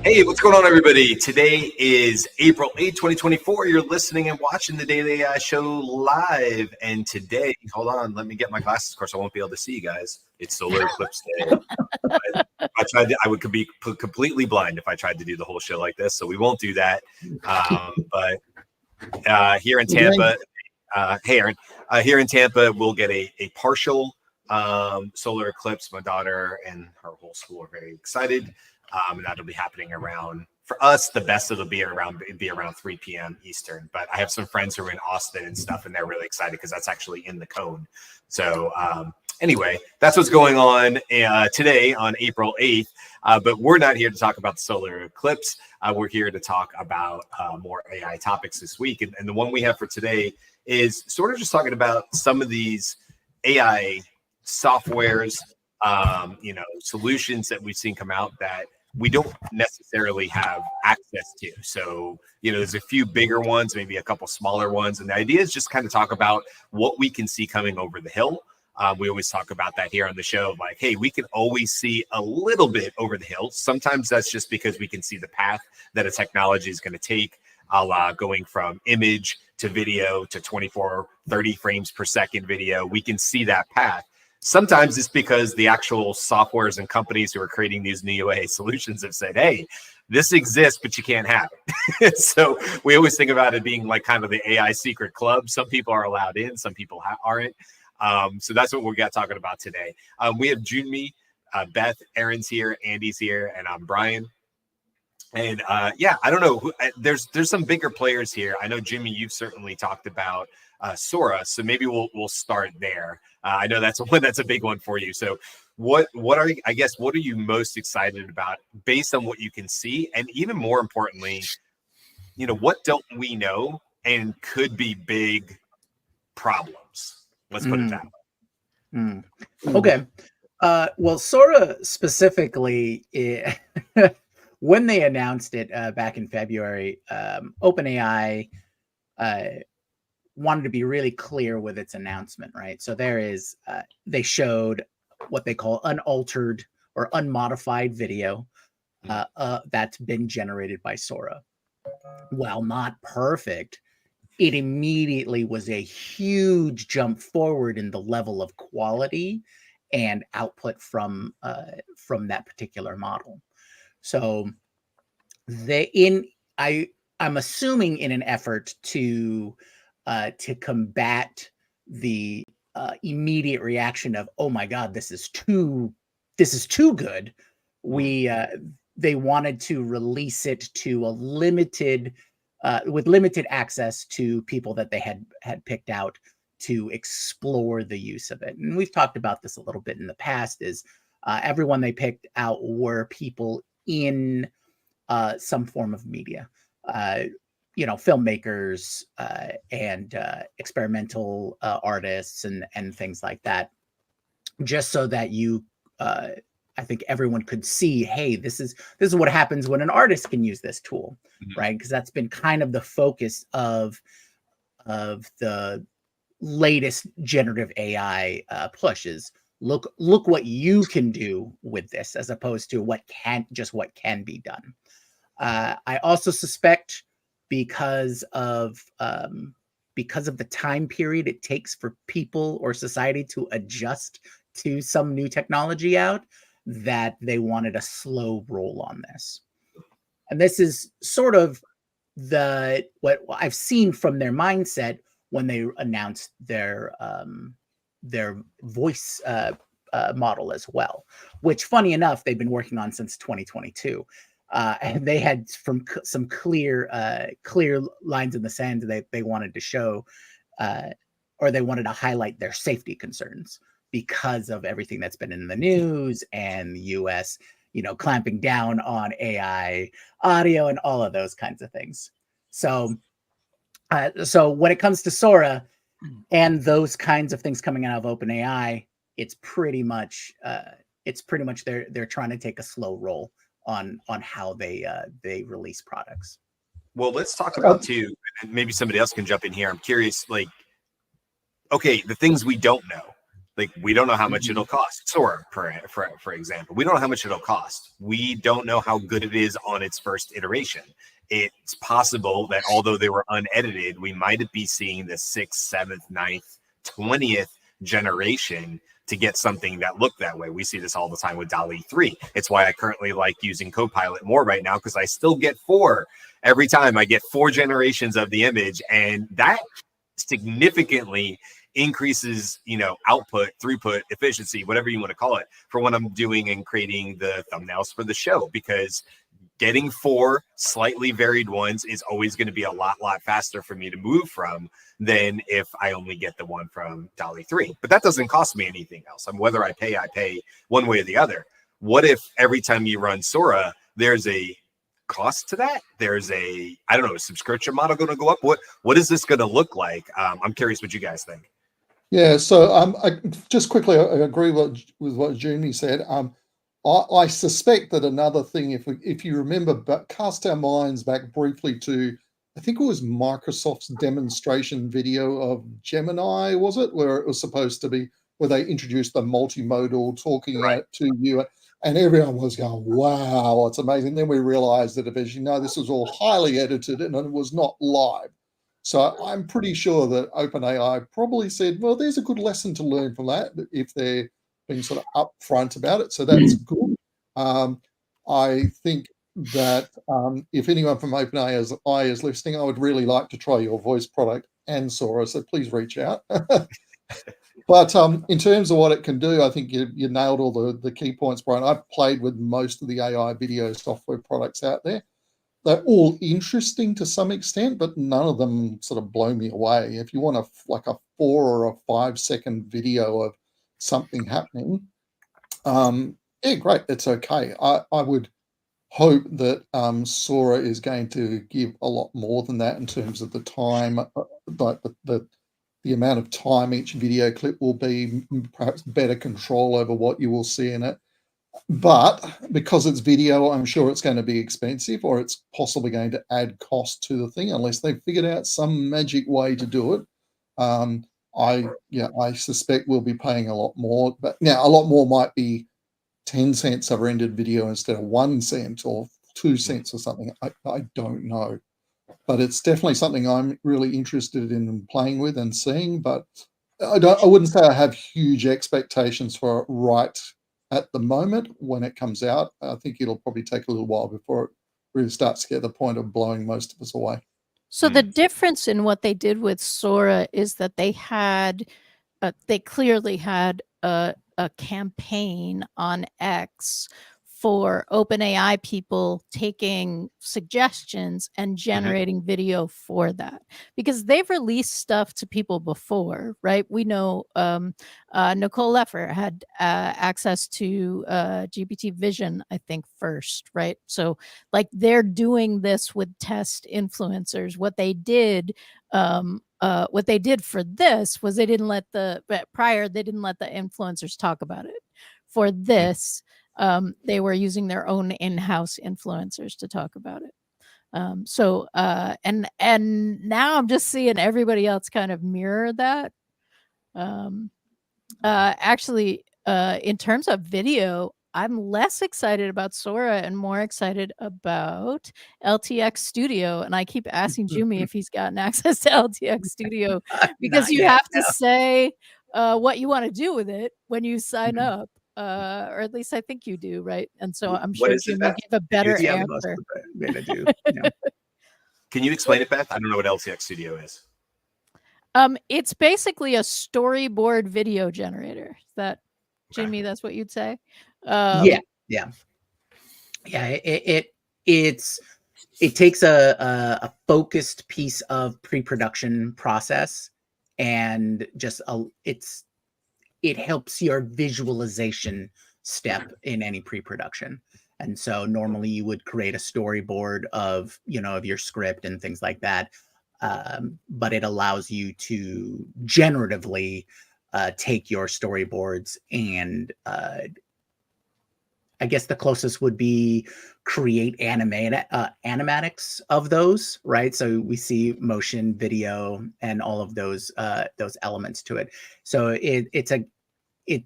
Hey, what's going on, everybody? Today is April 8th, 2024. You're listening and watching the Daily AI Show live. And today, hold on, let me get my glasses. Of course, I won't be able to see you guys. It's solar eclipse day. I would be completely blind if I tried to do the whole show like this. So we won't do that. But here in Tampa, hey, Aaron, here in Tampa, we'll get a partial solar eclipse. My daughter and her whole school are very excited. And that'll be happening around, for us, the best it'll be around 3 p.m. Eastern. But I have some friends who are in Austin and stuff, and they're really excited because that's actually in the cone. So anyway, that's what's going on today on April 8th. But we're not here to talk about the solar eclipse. We're here to talk about more AI topics this week. And the one we have for today is sort of just talking about some of these AI softwares, solutions that we've seen come out that we don't necessarily have access to. So, there's a few bigger ones, maybe a couple smaller ones. And the idea is just kind of talk about what we can see coming over the hill. We always talk about that here on the show, like, hey, we can always see a little bit over the hill. Sometimes that's just because we can see the path that a technology is going to take, going from image to video to 24, 30 frames per second video. We can see that path. Sometimes it's because the actual softwares and companies who are creating these new AI solutions have said, hey, this exists, but you can't have it. So we always think about it being like kind of the AI secret club. Some people are allowed in, some people aren't. So that's what we got talking about today. We have Junmi, Beth, Aaron's here, Andy's here, and I'm Brian. And I don't know. There's some bigger players here. I know, Jimmy, you've certainly talked about Sora, so maybe we'll start there. I know that's a big one for you. So what are you most excited about based on what you can see, and even more importantly, what don't we know and could be big problems? Let's put it that way. Okay. Well, Sora specifically, when they announced it back in February, OpenAI wanted to be really clear with its announcement, right? So they showed what they call unaltered or unmodified video that's been generated by Sora. While not perfect, it immediately was a huge jump forward in the level of quality and output from that particular model. So I'm assuming in an effort to combat the immediate reaction of, oh my God, this is too good. They wanted to release it to with limited access to people that they had picked out to explore the use of it. And we've talked about this a little bit in the past, is everyone they picked out were people in some form of media, filmmakers and experimental artists and things like that, just so that I think everyone could see, hey, this is what happens when an artist can use this tool, right? Because that's been kind of the focus of the latest generative AI push is look what you can do with this, as opposed to what can be done. I also suspect because of the time period it takes for people or society to adjust to some new technology out, that they wanted a slow roll on this. And this is sort of what I've seen from their mindset when they announced their voice model as well, which, funny enough, they've been working on since 2022. And they had some clear lines in the sand that they wanted to show, or they wanted to highlight their safety concerns because of everything that's been in the news and the US, clamping down on AI audio and all of those kinds of things. So when it comes to Sora and those kinds of things coming out of OpenAI, it's pretty much they're trying to take a slow roll on how they release products. Well, let's talk about too, and maybe somebody else can jump in here. I'm curious, okay, the things we don't know. Like, we don't know how much it'll cost. Sora, for example, we don't know how much it'll cost. We don't know how good it is on its first iteration. It's possible that although they were unedited, we might be seeing the 6th, 7th, 9th, 20th generation to get something that looked that way. We see this all the time with DALL-E 3. It's why I currently like using Copilot more right now, because I still get 4 every time. I get 4 generations of the image, and that significantly increases, output, throughput, efficiency, whatever you want to call it, for what I'm doing and creating the thumbnails for the show, because getting 4 slightly varied ones is always going to be a lot faster for me to move from than if I only get the one from DALL-E 3. But that doesn't cost me anything else. Whether I pay one way or the other. What if every time you run Sora, there's a cost to that? There's a subscription model going to go up? What is this going to look like? I'm curious what you guys think. Yeah, so I just quickly I agree with what Jamie said. I suspect that another thing, if you remember, but cast our minds back briefly to, I think it was Microsoft's demonstration video of Gemini, was it, where it was supposed to be, where they introduced the multimodal talking out to you, and everyone was going, "Wow, it's amazing." Then we realized that, as you know, this was all highly edited and it was not live. So I'm pretty sure that OpenAI probably said, well, there's a good lesson to learn from that if they're being sort of upfront about it. So that's good. I think that if anyone from OpenAI is listening, I would really like to try your voice product and Sora, so please reach out. But in terms of what it can do, I think you nailed all the key points, Brian. I've played with most of the AI video software products out there. They're all interesting to some extent, but none of them sort of blow me away. If you want a 4 or a 5 second video of something happening, yeah, great, it's okay. I would hope that Sora is going to give a lot more than that in terms of the time, like the amount of time each video clip will be, perhaps better control over what you will see in it. But because it's video, I'm sure it's going to be expensive, or it's possibly going to add cost to the thing unless they've figured out some magic way to do it. I suspect we'll be paying a lot more, but now a lot more might be 10 cents a rendered video instead of 1 cent or 2 cents or something. I don't know, but it's definitely something I'm really interested in playing with and seeing. But I wouldn't say I have huge expectations for it right at the moment when it comes out. I think it'll probably take a little while before it really starts to get to the point of blowing most of us away. So the difference in what they did with Sora is that they clearly had a campaign on X for OpenAI people taking suggestions and generating video for that, because they've released stuff to people before, right? We know Nicole Leffer had access to GPT Vision, I think, first, right? So like they're doing this with test influencers. What they did for this was they didn't let the influencers talk about it. For this, they were using their own in-house influencers to talk about it. And now I'm just seeing everybody else kind of mirror that. Actually, in terms of video, I'm less excited about Sora and more excited about LTX Studio. And I keep asking Jimmy if he's gotten access to LTX Studio, because you have to say what you want to do with it when you sign up. Or at least I think you do, right? And so I'm sure Jimmy gave a better answer. Can you explain it, Beth? I don't know what LTX Studio is. It's basically a storyboard video generator. Is that, Jimmy, that's what you'd say? Yeah. It takes a focused piece of pre-production process and just it helps your visualization step in any pre-production. And so normally you would create a storyboard of your script and things like that. But it allows you to generatively take your storyboards and I guess the closest would be create animatics of those, right? So we see motion, video, and all of those elements to it. So it's it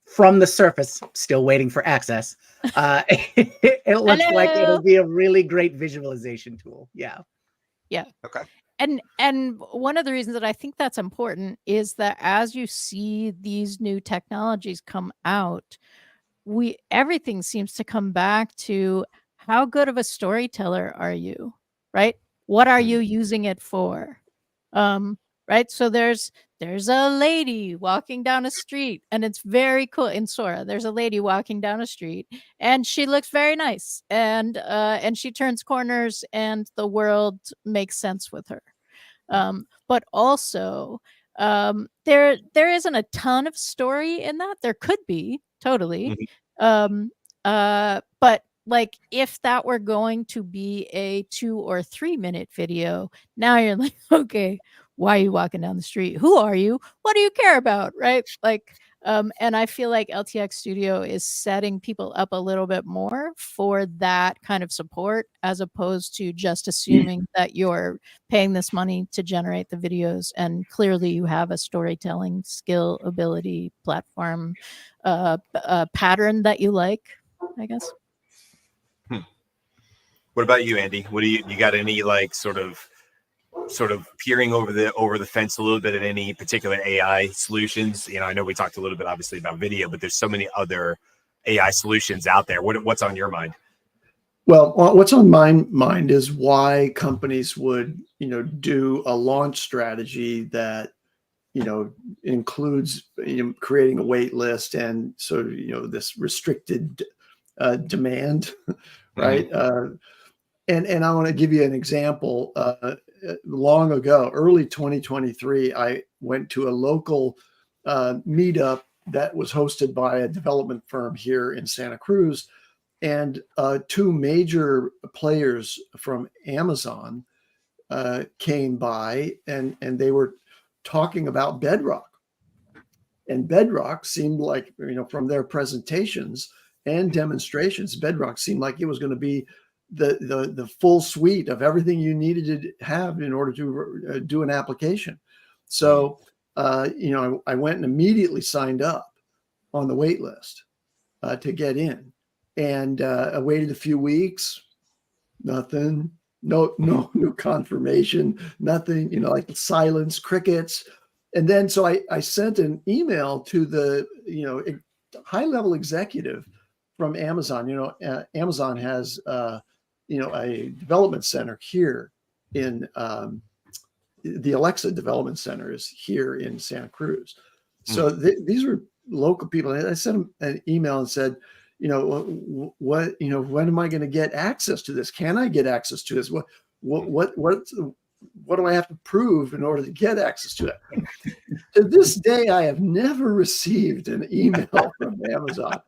from the surface, still waiting for access. It looks like Hello. it'll be a really great visualization tool. Yeah. Okay. And one of the reasons that I think that's important is that as you see these new technologies come out, everything seems to come back to how good of a storyteller are you, right? What are you using it for? Right? So there's a lady walking down a street, and it's very cool. In Sora, there's a lady walking down a street, and she looks very nice, and she turns corners, and the world makes sense with her. But also, there isn't a ton of story in that. There could be, totally. But like, if that were going to be a 2 or 3 minute video, now you're like, okay, why are you walking down the street? Who are you? What do you care about? Right? Like, and I feel like LTX Studio is setting people up a little bit more for that kind of support, as opposed to just assuming that you're paying this money to generate the videos, and clearly you have a storytelling skill, ability, platform, pattern that you like, I guess. What about you, Andy? What do you got any like sort of peering over the fence a little bit at any particular AI solutions? You know, I know we talked a little bit obviously about video, but there's so many other AI solutions out there. What's on your mind? Well, what's on my mind is why companies would, do a launch strategy that, includes creating a wait list, and so this restricted demand, right? And I want to give you an example. Long ago, early 2023, I went to a local meetup that was hosted by a development firm here in Santa Cruz, and 2 major players from Amazon came by, and they were talking about Bedrock. And Bedrock seemed like, from their presentations and demonstrations, Bedrock seemed like it was going to be the full suite of everything you needed to have in order to do an application. So, I went and immediately signed up on the wait list to get in, and I waited a few weeks, nothing, no confirmation, nothing, like silence, crickets. And then, so I sent an email to the, high-level executive from Amazon. Amazon has, a development center here in the Alexa development center is here in Santa Cruz. So these were local people. And I sent them an email and said, when am I going to get access to this? Can I get access to this? What do I have to prove in order to get access to it? To this day, I have never received an email from Amazon.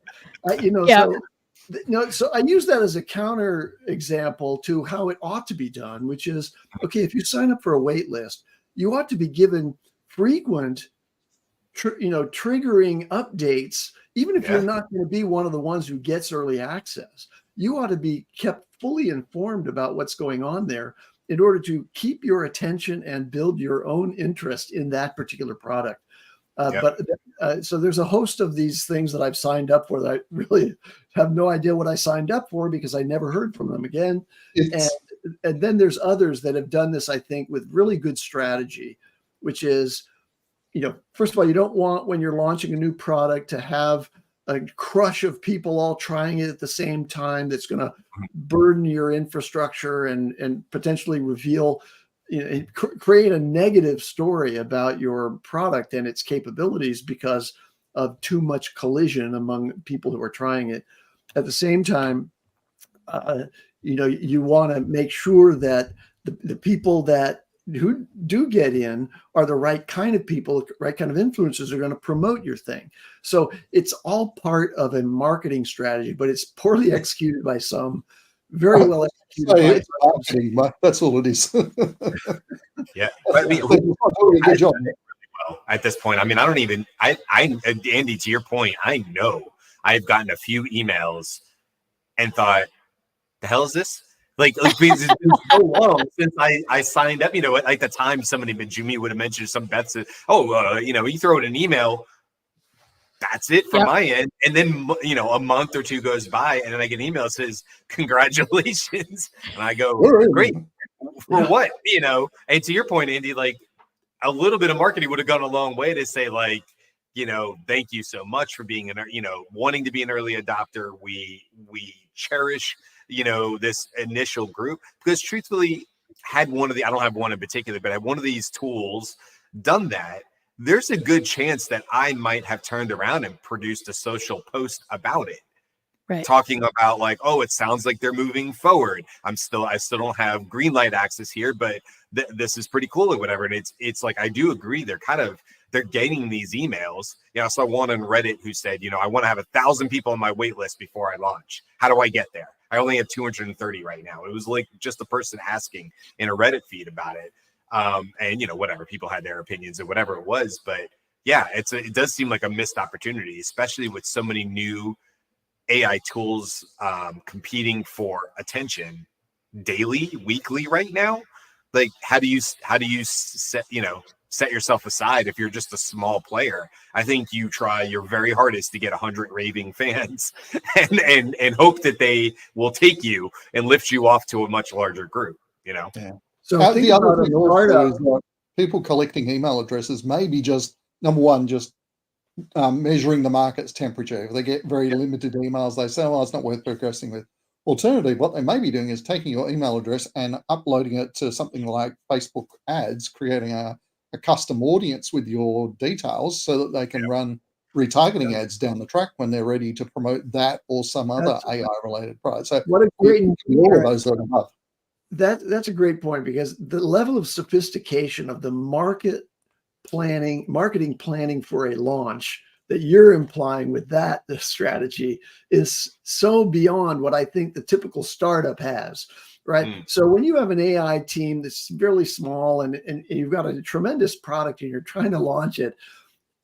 So I use that as a counter example to how it ought to be done, which is, okay, if you sign up for a wait list, you ought to be given frequent, triggering updates, even if you're not going to be one of the ones who gets early access. You ought to be kept fully informed about what's going on there in order to keep your attention and build your own interest in that particular product. So there's a host of these things that I've signed up for that I really have no idea what I signed up for, because I never heard from them again. And then there's others that have done this, I think, with really good strategy, which is, first of all, you don't want, when you're launching a new product, to have a crush of people all trying it at the same time that's going to burden your infrastructure and potentially reveal, create a negative story about your product and its capabilities because of too much collision among people who are trying it. At the same time, you want to make sure that the people who do get in are the right kind of people, right kind of influencers are going to promote your thing. So it's all part of a marketing strategy, but it's poorly executed by some, very well executed by marketing. That's all it is. Yeah, but I mean, good job. Well, at this point, I mean, I don't even. Andy, to your point, I know I've gotten a few emails and thought, "The hell is this?" Like because it's been so long since I signed up. Like the time somebody, Jimmy would have mentioned, some Beth said, "Oh, you throw in an email." that's it from Yep. my end. And then, a month or two goes by, and then I get an email that says, congratulations. And I go, great. For what? And to your point, Andy, like, a little bit of marketing would have gone a long way to say, like, thank you so much for being wanting to be an early adopter. We cherish, this initial group, because truthfully, had one of the, I don't have one in particular, but had one of these tools done that, there's a good chance that I might have turned around and produced a social post about it. Right. Talking about like, oh, it sounds like they're moving forward. I still don't have green light access here, but this is pretty cool or whatever. And it's like, I do agree. They're getting these emails. I saw one on Reddit who said, I want to have 1,000 people on my wait list before I launch. How do I get there? I only have 230 right now. It was like just a person asking in a Reddit feed about it. And whatever, people had their opinions or whatever it was, but yeah, it does seem like a missed opportunity, especially with so many new AI tools competing for attention daily, weekly right now. Like, how do you set yourself aside if you're just a small player? I think you try your very hardest to get 100 raving fans and hope that they will take you and lift you off to a much larger group, Yeah. So think the other about thing a also startup. is that people collecting email addresses, maybe just number one, just measuring the market's temperature. If they get very limited emails, they say, "Oh, it's not worth progressing with." Alternatively, what they may be doing is taking your email address and uploading it to something like Facebook ads, creating a custom audience with your details so that they can run retargeting ads down the track when they're ready to promote that or some other AI related product. So What a great all of those are above. That's a great point, because the level of sophistication of the marketing planning for a launch that you're implying with that strategy is so beyond what I think the typical startup has, right? So when you have an AI team that's really small and you've got a tremendous product and you're trying to launch it,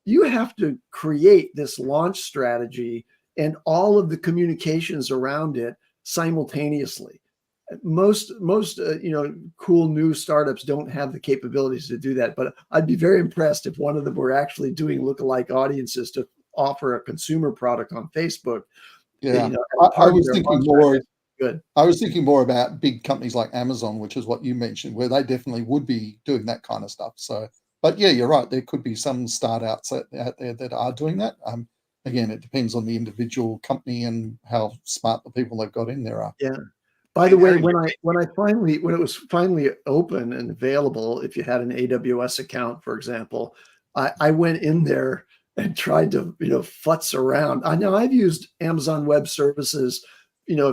you have to create this launch strategy and all of the communications around it simultaneously. Most cool new startups don't have the capabilities to do that, but I'd be very impressed if one of them were actually doing lookalike audiences to offer a consumer product on Facebook. Yeah, I I was thinking more. Good. I was thinking more about big companies like Amazon, which is what you mentioned, where they definitely would be doing that kind of stuff. So, but yeah, you're right. There could be some startups out there that are doing that. Again, it depends on the individual company and how smart the people they've got in there are. Yeah. By the way, when it was finally open and available, if you had an AWS account, for example, I went in there and tried to futz around. I know I've used Amazon Web Services,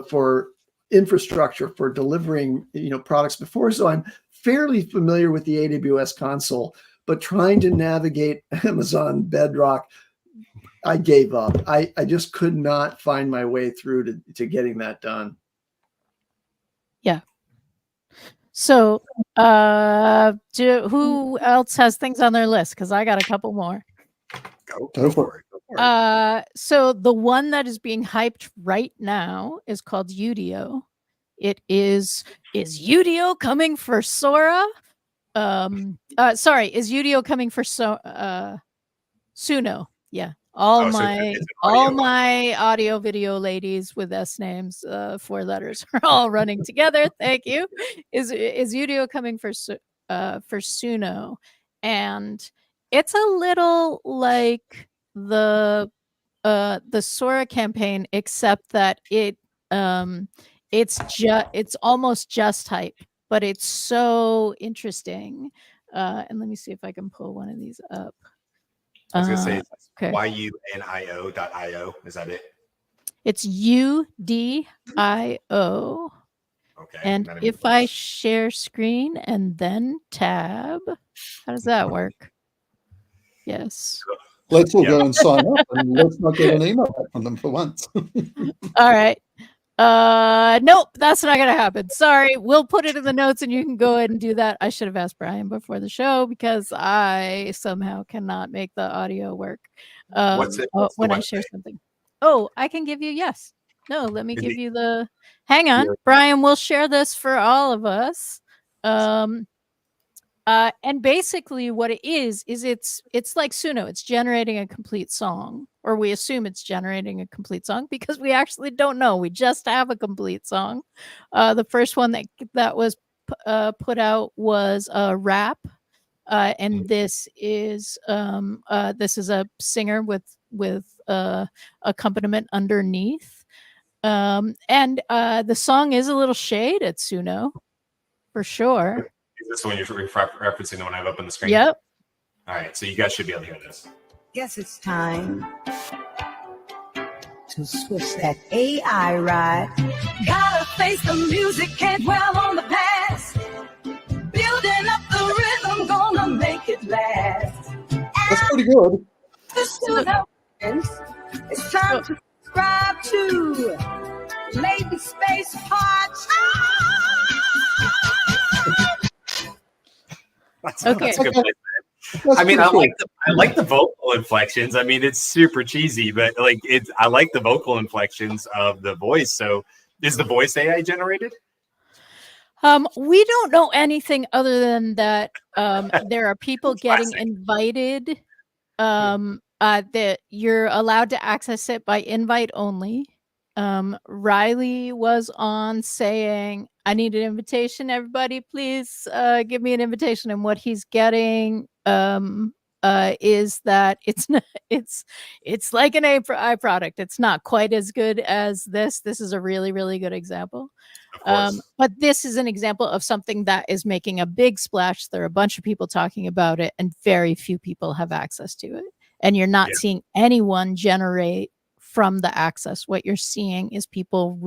for infrastructure for delivering products before, so I'm fairly familiar with the AWS console. But trying to navigate Amazon Bedrock, I gave up. I just could not find my way through to getting that done. Yeah. So, who else has things on their list? Because I got a couple more. Go for it. So the one that is being hyped right now is called Udio. It is Udio coming for Sora? Is Udio coming for Suno? Yeah. All my audio video ladies with S names, 4 letters, are all running together. Thank you. Is Udio coming for Suno? And it's a little like the Sora campaign, except that it's almost just hype, but it's so interesting. And let me see if I can pull one of these up. I was gonna say okay. YUNIO.io. Is that it? It's UDIO. Okay. And if I share screen and then tab, how does that work? Yes. Let's all go and sign up, and let's not get an email back from them for once. All right. Nope, that's not gonna happen. Sorry, we'll put it in the notes and you can go ahead and do that. I should have asked Brian before the show because I somehow cannot make the audio work. What's when I share something. Oh, I can give you yes. No, let me give you the hang on. Brian, we'll share this for all of us. And basically what it is it's like Suno. It's generating a complete song or we assume it's generating a complete song because we actually don't know. We just have a complete song. The first one that was put out was a rap, and this is a singer with accompaniment underneath. And the song is a little shade at Suno, for sure. Is this the one you're referencing, the one I have up on the screen? Yep. All right, so you guys should be able to hear this. Guess it's time to switch that AI ride. Gotta face the music, can't dwell on the past. Building up the rhythm, gonna make it last. That's pretty good. It's time to subscribe to Latent Space Pod. That's Okay. a good place. That's I mean, pretty I like the vocal inflections. I mean, it's super cheesy, but like I like the vocal inflections of the voice. So is the voice AI generated? We don't know anything other than that there are people getting Classic. invited. That you're allowed to access it by invite only. Riley was on saying, I need an invitation, everybody, please give me an invitation. And what he's getting is that it's like an AI product. It's not quite as good as this. This is a really, really good example. Of course. But this is an example of something that is making a big splash. There are a bunch of people talking about it, and very few people have access to it. And you're not seeing anyone generate from the access. What you're seeing is people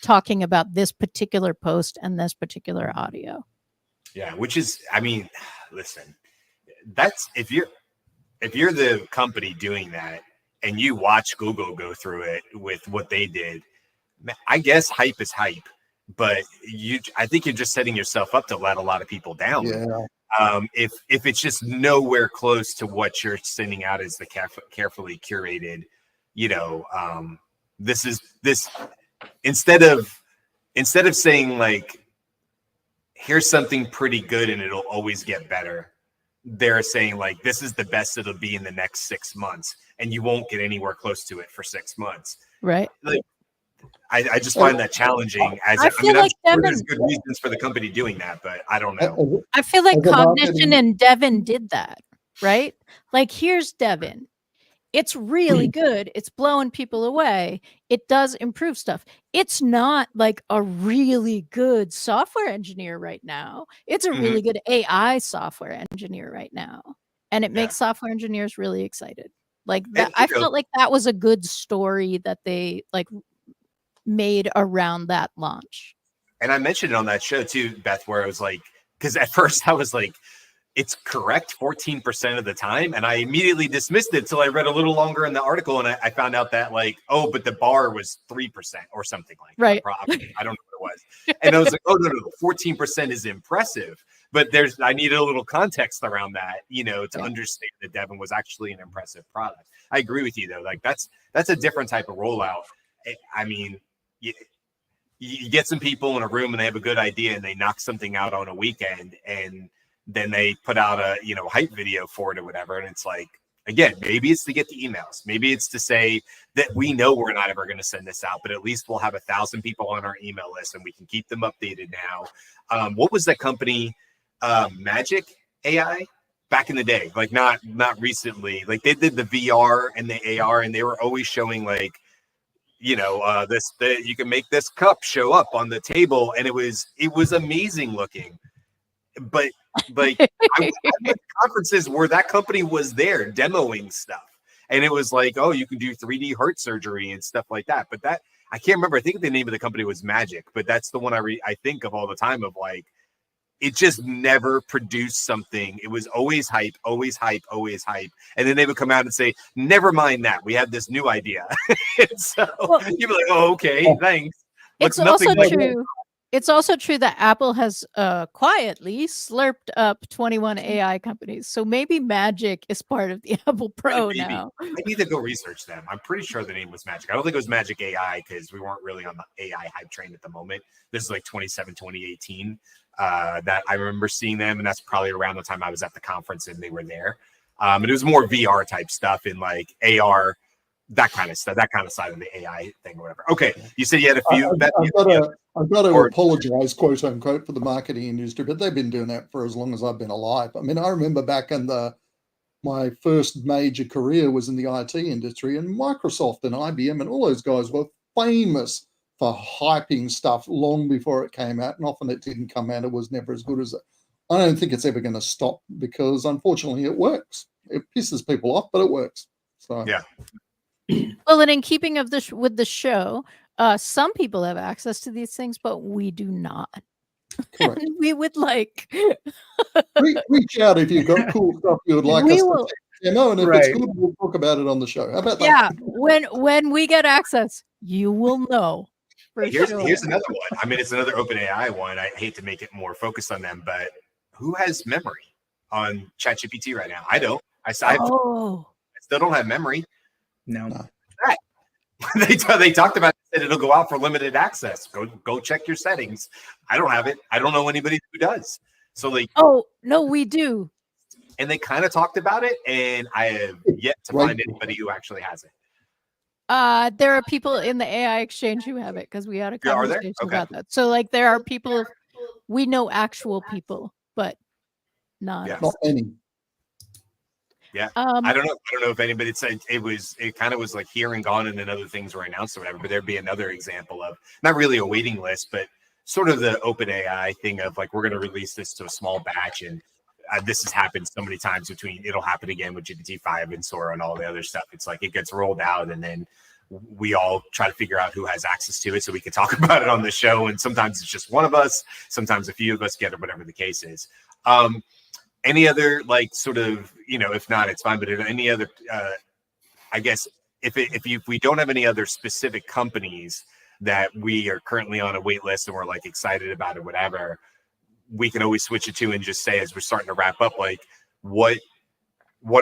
talking about this particular post and this particular audio. Yeah, which is, I mean, listen, that's if you're the company doing that and you watch Google go through it with what they did, I guess hype is hype, but I think you're just setting yourself up to let a lot of people down. Yeah. If it's just nowhere close to what you're sending out as the carefully curated, this instead of saying like, here's something pretty good and it'll always get better, they're saying like, this is the best it'll be in the next 6 months, and you won't get anywhere close to it for 6 months. Right. Like, I just find that challenging. I feel like I'm sure Devin, there's good reasons for the company doing that, but I don't know. I feel like As a Cognition marketing- and Devin did that, right? Like, here's Devin. It's really good. It's blowing people away. It does improve stuff. It's not like a really good software engineer right now. It's a really good AI software engineer right now. And it makes software engineers really excited. Like that, I felt like that was a good story that they like made around that launch. And I mentioned it on that show too, Beth, where I was like, because at first I was like, it's correct 14% of the time. And I immediately dismissed it until I read a little longer in the article. And I found out that like, oh, but the bar was 3% or something like right. that. I don't know what it was. And I was like, oh, no, 14% is impressive. But I needed a little context around that, to understand that Devin was actually an impressive product. I agree with you though. Like that's a different type of rollout. I mean, you get some people in a room and they have a good idea and they knock something out on a weekend, and then they put out a hype video for it or whatever. And it's like, again, maybe it's to get the emails. Maybe it's to say that we know we're not ever going to send this out, but at least we'll have 1,000 people on our email list and we can keep them updated now. What was that company? Magic AI back in the day, like not recently. Like they did the VR and the AR, and they were always showing like, you can make this cup show up on the table, and it was amazing looking. But like I went to conferences where that company was there demoing stuff, and it was like, oh, you can do 3D heart surgery and stuff like that. But that I can't remember. I think the name of the company was Magic, but that's the one I think of all the time. Of like, it just never produced something. It was always hype, always hype, always hype. And then they would come out and say, never mind that, we have this new idea. So you'd be like, oh, okay, thanks. It's also true. It's also true that Apple has quietly slurped up 21 AI companies. So maybe Magic is part of the Apple Pro now. I need to go research them. I'm pretty sure the name was Magic. I don't think it was Magic AI because we weren't really on the AI hype train at the moment. This is like 2018 that I remember seeing them. And that's probably around the time I was at the conference and they were there. And it was more VR type stuff in like AR that kind of stuff, that kind of side of the AI thing or whatever. Okay, you said you had a few. I've got to Or- apologize, quote unquote, for the marketing industry, but they've been doing that for as long as I've been alive. I mean, I remember back in my first major career was in the IT industry, and Microsoft and IBM and all those guys were famous for hyping stuff long before it came out, and often it didn't come out. It was never as good as it. I don't think it's ever going to stop because, unfortunately, it works. It pisses people off, but it works. So Yeah. Well, and in keeping of this with the show, some people have access to these things, but we do not. correct. And we would like. Reach out if you've got cool stuff you would like We us will- to demo, and if Right. it's good, we'll talk about it on the show. How about that? Yeah, when we get access, you will know. For Here's sure. another one. I mean, it's another OpenAI one. I hate to make it more focused on them, but who has memory on ChatGPT right now? I don't. I Oh, still don't have memory. No. They talked about it, said it'll go out for limited access. Go check your settings. I don't have it. I don't know anybody who does. So oh no, we do. and they kind of talked about it, and I have yet to Right. find anybody who actually has it. There are people in the AI exchange who have it because we had a Yeah, are there? conversation Okay. about that. So like there are people, we know actual people, but not. Yeah. Not any. I don't know. I don't know if anybody said it kind of was like here and gone, and then other things were announced or whatever. But there'd be another example of not really a waiting list, but sort of the OpenAI thing of like we're going to release this to a small batch, and this has happened so many times between. It'll happen again with GPT-5 and Sora and all the other stuff. It's like it gets rolled out, and then we all try to figure out who has access to it so we can talk about it on the show. And sometimes it's just one of us, sometimes a few of us get it, whatever the case is. Any other like sort of, if not, it's fine. But any other, I guess if we don't have any other specific companies that we are currently on a wait list and we're like excited about it, whatever, we can always switch it to and just say, as we're starting to wrap up, like what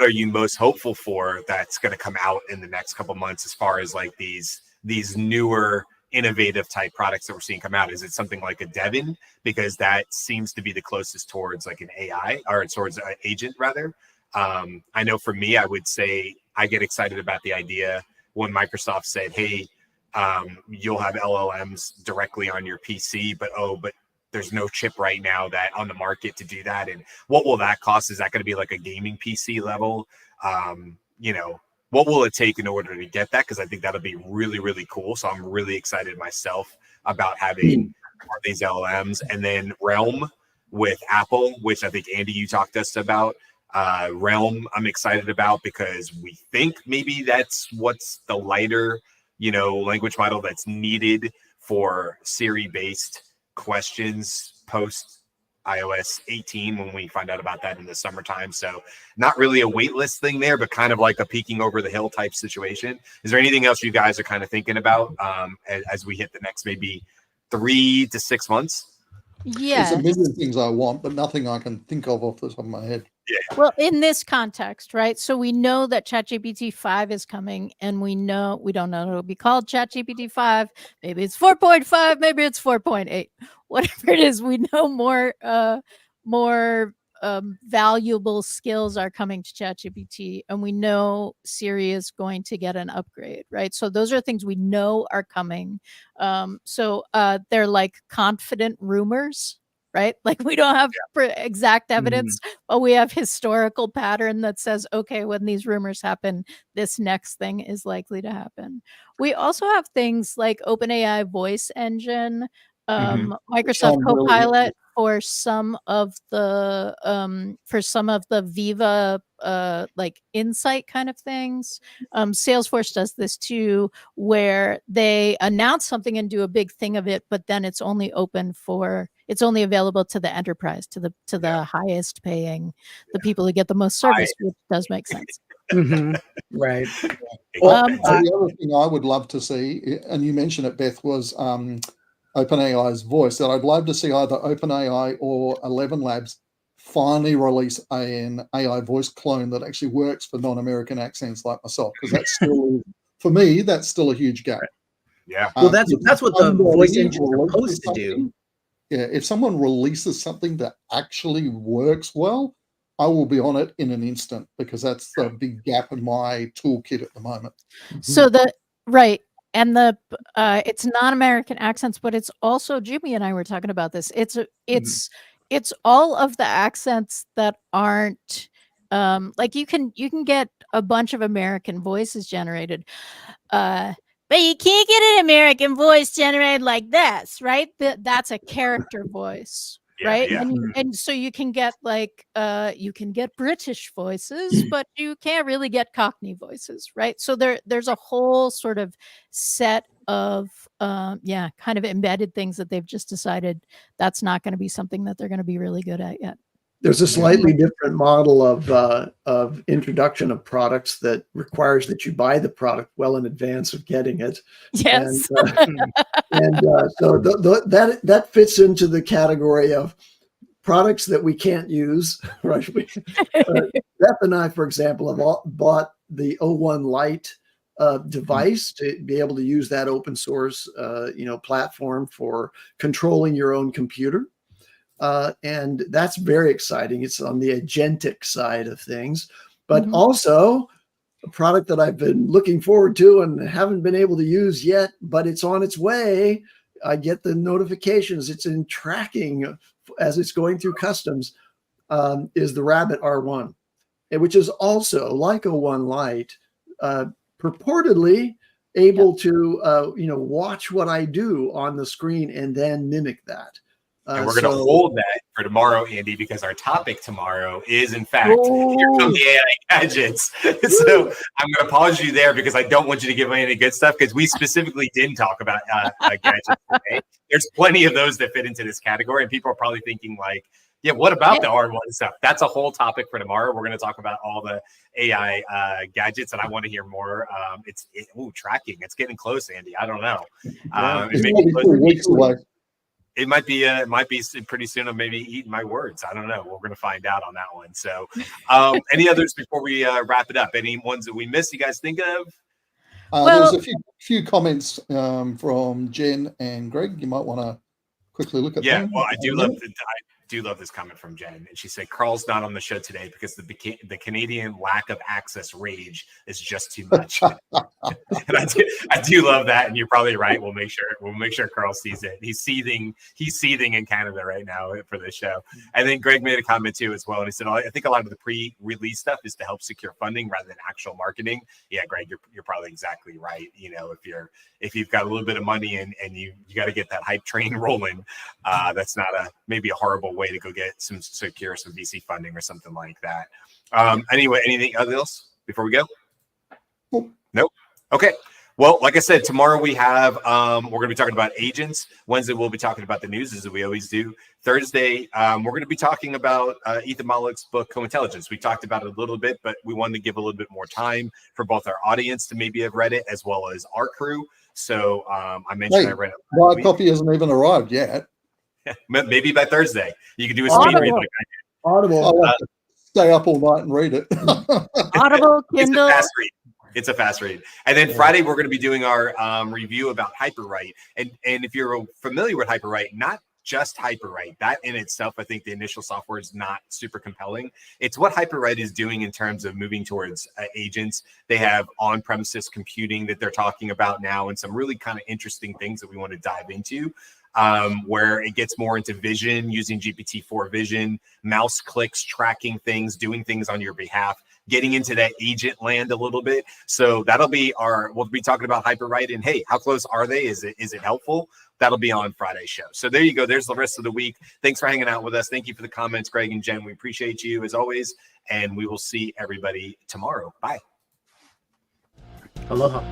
are you most hopeful for that's going to come out in the next couple months as far as like these newer innovative type products that we're seeing come out? Is it something like a Devin, because that seems to be the closest towards like an AI or towards an agent rather? I know for me, I would say I get excited about the idea when Microsoft said, hey, you'll have LLMs directly on your PC, but there's no chip right now that on the market to do that. And what will that cost? Is that going to be like a gaming PC level? What will it take in order to get that? Because I think that'll be really, really cool. So I'm really excited myself about having these LLMs. And then Realm with Apple, which I think, Andy, you talked to us about. Realm, I'm excited about because we think maybe that's what's the lighter, language model that's needed for Siri-based questions post iOS 18 when we find out about that in the summertime. So not really a wait list thing there, but kind of like a peeking over the hill type situation. Is there anything else you guys are kind of thinking about as we hit the next maybe 3 to 6 months? Yes. There's a million things I want, but nothing I can think of off the top of my head. Well, in this context, right? So we know that ChatGPT 5 is coming, and we don't know it'll be called ChatGPT 5. Maybe it's 4.5, maybe it's 4.8. Whatever it is, we know more valuable skills are coming to ChatGPT, and we know Siri is going to get an upgrade, right? So those are things we know are coming. So they're like confident rumors, right? Like we don't have exact evidence, but we have historical pattern that says, okay, when these rumors happen, this next thing is likely to happen. We also have things like OpenAI voice engine, Microsoft Copilot for some of the Viva like insight kind of things. Salesforce does this too, where they announce something and do a big thing of it, but then it's only available to the enterprise, to the highest paying, the people who get the most service, which does make sense. Right. Well, the other thing I would love to see, and you mentioned it, Beth, was OpenAI's voice. That I'd love to see either OpenAI or 11 Labs finally release an AI voice clone that actually works for non-American accents like myself, because that's still, for me, that's still a huge gap. Yeah. Well, that's what the voice engine is releases supposed to do. something- Yeah, if someone releases something that actually works well, I will be on it in an instant because that's the big gap in my toolkit at the moment. So the right. And the it's non-American accents, but it's also Jimmy and I were talking about this. It's all of the accents that aren't like you can get a bunch of American voices generated. But you can't get an American voice generated like this, right? That's a character voice, Yeah, right? yeah. And so you can get like you can get British voices, but you can't really get Cockney voices, right? So there's a whole sort of set of kind of embedded things that they've just decided that's not going to be something that they're going to be really good at yet. There's a slightly different model of introduction of products that requires that you buy the product well in advance of getting it. Yes. And so that fits into the category of products that we can't use. Right? Beth and I, for example, have bought the O1 Lite device to be able to use that open source platform for controlling your own computer. And that's very exciting. It's on the agentic side of things, but also a product that I've been looking forward to and haven't been able to use yet, but it's on its way. I get the notifications. It's in tracking as it's going through customs, is the Rabbit R1, which is also like O1 Lite, purportedly able to, watch what I do on the screen and then mimic that. And we're going to hold that for tomorrow, Andy, because our topic tomorrow is, in fact, here come the AI gadgets. So I'm going to pause you there because I don't want you to give away any good stuff because we specifically didn't talk about gadgets today. There's plenty of those that fit into this category, and people are probably thinking like, yeah, what about the R1 stuff? That's a whole topic for tomorrow. We're going to talk about all the AI gadgets, and I want to hear more. Tracking. It's getting close, Andy. I don't know. It's maybe 3 weeks away. It might be pretty soon. I'm maybe eating my words. I don't know. We're going to find out on that one. So, any others before we wrap it up? Any ones that we missed? You guys think of? There's a few comments from Jen and Greg. You might want to quickly look at them. Yeah, well, I do love this comment from Jen, and she said Carl's not on the show today because the Canadian lack of access rage is just too much. And I do love that, and you're probably right. We'll make sure Carl sees it. He's seething in Canada right now for this show. And then Greg made a comment too as well, and he said I think a lot of the pre-release stuff is to help secure funding rather than actual marketing. Yeah, Greg, you're probably exactly right. If you've got a little bit of money and you got to get that hype train rolling, that's not maybe a horrible way to go secure some VC funding or something like that. Anyway, anything else before we go? Nope. Okay. Well, like I said, tomorrow we have we're going to be talking about agents. Wednesday we'll be talking about the news as we always do. Thursday we're going to be talking about Ethan Mollick's book Co-Intelligence. We talked about it a little bit, but we wanted to give a little bit more time for both our audience to maybe have read it as well as our crew. So I mentioned I read it. My copy hasn't even arrived yet. Maybe by Thursday you can do a speed read. Audible. I'll have to stay up all night and read it. Audible, Kindle. It's a fast read. And then Friday, we're going to be doing our review about HyperWrite. And if you're familiar with HyperWrite, not just HyperWrite, that in itself, I think the initial software is not super compelling. It's what HyperWrite is doing in terms of moving towards agents. They have on-premises computing that they're talking about now and some really kind of interesting things that we want to dive into. Where it gets more into vision, using GPT-4 vision, mouse clicks, tracking things, doing things on your behalf, getting into that agent land a little bit. So that'll be we'll be talking about HyperWrite and hey, how close are they? Is it helpful? That'll be on Friday's show. So there you go. There's the rest of the week. Thanks for hanging out with us. Thank you for the comments, Greg and Jen. We appreciate you as always. And we will see everybody tomorrow. Bye. Aloha.